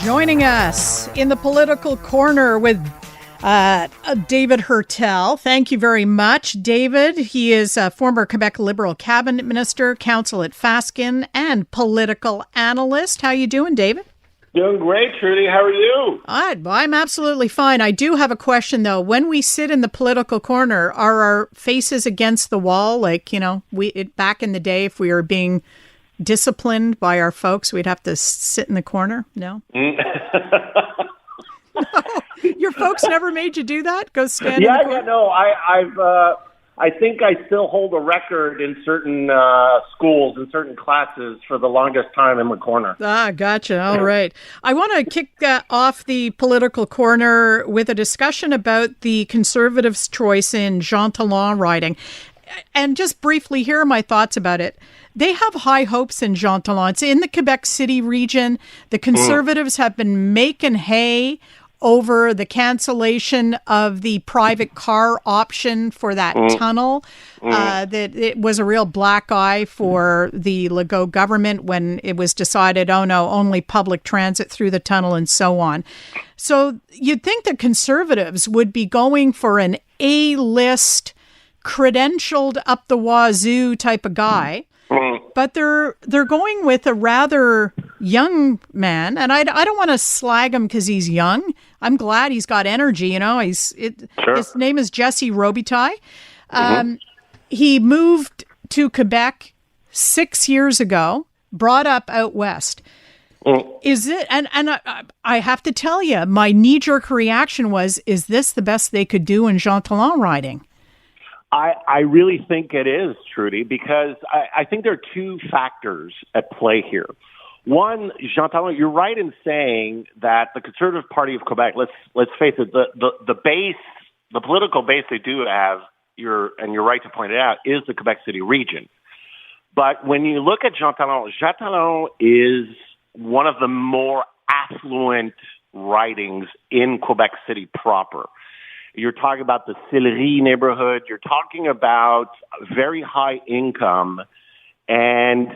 Joining us in the political corner with David Heurtel. Thank you very much, David. He is a former Quebec Liberal cabinet minister, counsel at Fasken, and political analyst. How you doing, David? Doing great, Trudy. How are you? I'm absolutely fine. I do have a question, though. When we sit in the political corner, are our faces against the wall? Like, back in the day, if we were being disciplined by our folks, we'd have to sit in the corner? No? No? Your folks never made you do that? Go stand in the corner? Yeah, no. I think I still hold a record in certain schools, in certain classes, for the longest time in the corner. Gotcha. All right. I want to kick off the political corner with a discussion about the Conservatives' choice in Jean Talon riding. And just briefly, here are my thoughts about it. They have high hopes in Jean Talon. It's in the Quebec City region. The Conservatives have been making hay over the cancellation of the private car option for that tunnel. That it was a real black eye for the Legault government when it was decided, oh no, only public transit through the tunnel and so on. So you'd think the Conservatives would be going for an A-list, credentialed up the wazoo type of guy. But they're going with a rather young man, and I don't want to slag him because he's young. I'm glad he's got energy. Sure. His name is Jesse Robitaille. He moved to Quebec 6 years ago, brought up out west. Is it? And I have to tell you, my knee-jerk reaction was: is this the best they could do in Jean Talon riding? I really think it is, Trudy, because I think there are two factors at play here. One, Jean Talon, you're right in saying that the Conservative Party of Quebec, let's face it, the base, the political base they do have, you're right to point it out, is the Quebec City region. But when you look at Jean Talon is one of the more affluent ridings in Quebec City proper. You're talking about the Sillery neighborhood. You're talking about very high income. And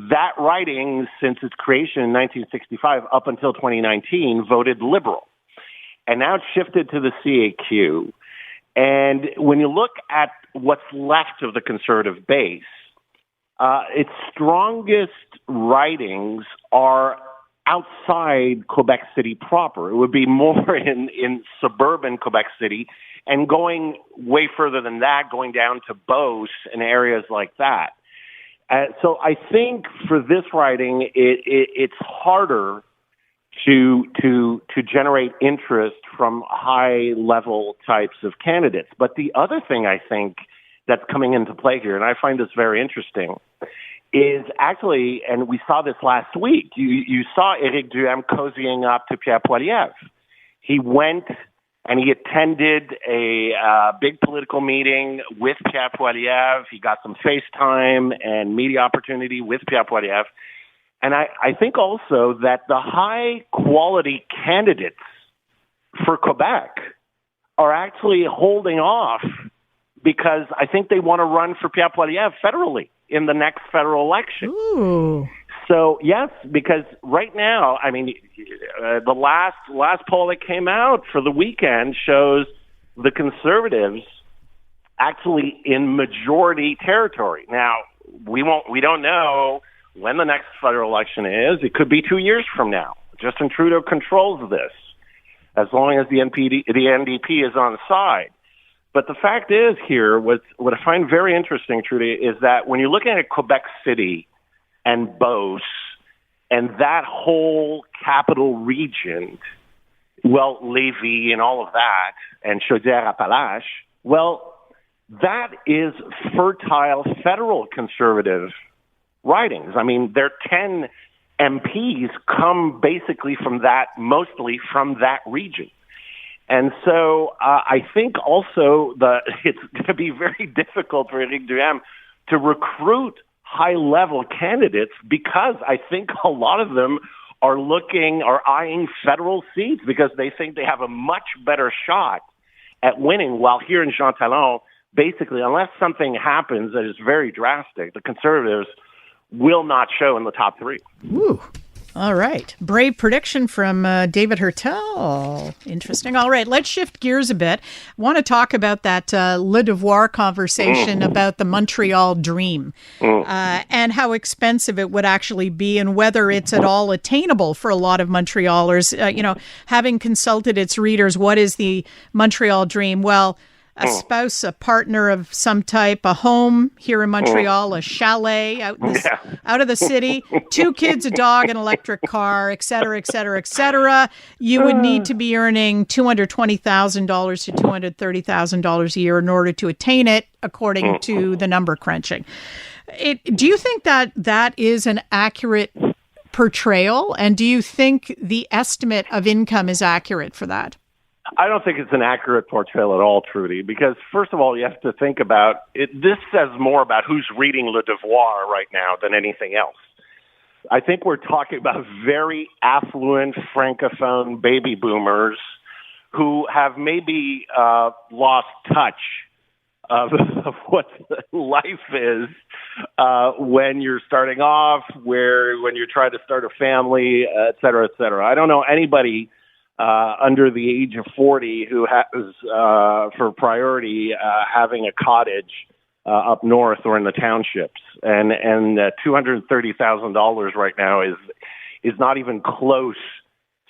that riding, since its creation in 1965 up until 2019, voted Liberal. And now it's shifted to the CAQ. And when you look at what's left of the Conservative base, its strongest ridings are outside Quebec City proper. It would be more in suburban Quebec City, and going way further than that, going down to Beauce and areas like that. So I think for this riding, it's harder to generate interest from high level types of candidates. But the other thing I think that's coming into play here, and I find this very interesting, is actually, and we saw this last week, you saw Éric Duhem cozying up to Pierre Poilievre. He went and he attended a big political meeting with Pierre Poilievre. He got some FaceTime and media opportunity with Pierre Poilievre. And I think also that the high-quality candidates for Quebec are actually holding off because I think they want to run for Pierre Poilievre federally in the next federal election. Ooh. So, yes, because right now, I mean, the last poll that came out for the weekend shows the Conservatives actually in majority territory. Now, we don't know when the next federal election is. It could be 2 years from now. Justin Trudeau controls this as long as the NDP is on side. But the fact is here, what I find very interesting, Trudy, is that when you're looking at Quebec City and Beauce and that whole capital region, well, Lévis and all of that, and Chaudière-Appalaches, well, that is fertile federal Conservative ridings. I mean, their 10 MPs come basically from that, mostly from that region. And so I think also that it's going to be very difficult for Éric Duhem to recruit high-level candidates because I think a lot of them are eyeing federal seats because they think they have a much better shot at winning. While here in Jean Talon, basically, unless something happens that is very drastic, the Conservatives will not show in the top three. Ooh. All right. Brave prediction from David Heurtel. Interesting. All right. Let's shift gears a bit. I want to talk about that Le Devoir conversation about the Montreal dream and how expensive it would actually be and whether it's at all attainable for a lot of Montrealers. Having consulted its readers, what is the Montreal dream? Well, a spouse, a partner of some type, a home here in Montreal, a chalet out of the city, 2 kids, a dog, an electric car, et cetera, et cetera, et cetera. You would need to be earning $220,000 to $230,000 a year in order to attain it, according to the number crunching. Do you think that is an accurate portrayal? And do you think the estimate of income is accurate for that? I don't think it's an accurate portrayal at all, Trudy, because first of all, you have to think about it. This says more about who's reading Le Devoir right now than anything else. I think we're talking about very affluent francophone baby boomers who have maybe lost touch of what life is when you're starting off, when you're trying to start a family, et cetera, et cetera. I don't know anybody under the age of 40 who has, for priority, having a cottage up north or in the townships. And $230,000 right now is not even close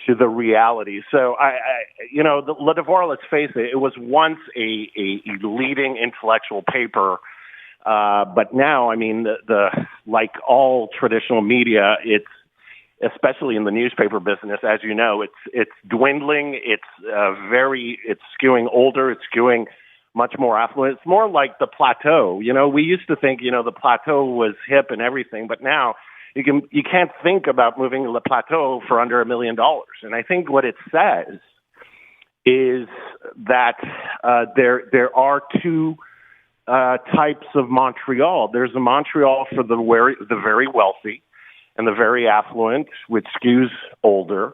to the reality. So, the Le Devoir, let's face it, it was once a leading intellectual paper. But now, I mean, the like all traditional media, it's, especially in the newspaper business, as you know, it's dwindling. It's skewing older. It's skewing much more affluent. It's more like the plateau. We used to think, the plateau was hip and everything, but now you can't think about moving to the plateau for under $1 million. And I think what it says is that there are two types of Montreal. There's a Montreal for the very wealthy and the very affluent, which skews older,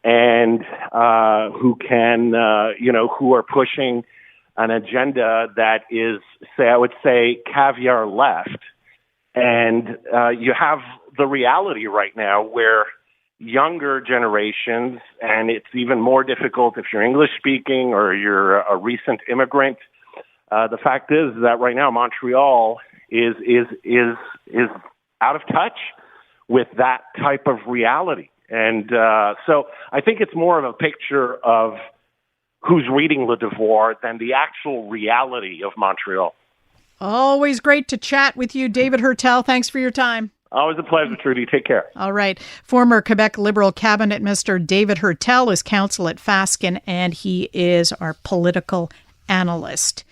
and who are pushing an agenda that is, I would say, caviar left. And you have the reality right now where younger generations, and it's even more difficult if you're English speaking or you're a recent immigrant. The fact is that right now Montreal is out of touch with that type of reality. And so I think it's more of a picture of who's reading Le Devoir than the actual reality of Montreal. Always great to chat with you, David Heurtel. Thanks for your time. Always a pleasure, Trudy. Take care. All right. Former Quebec Liberal Cabinet Minister David Heurtel is counsel at Fasken, and he is our political analyst.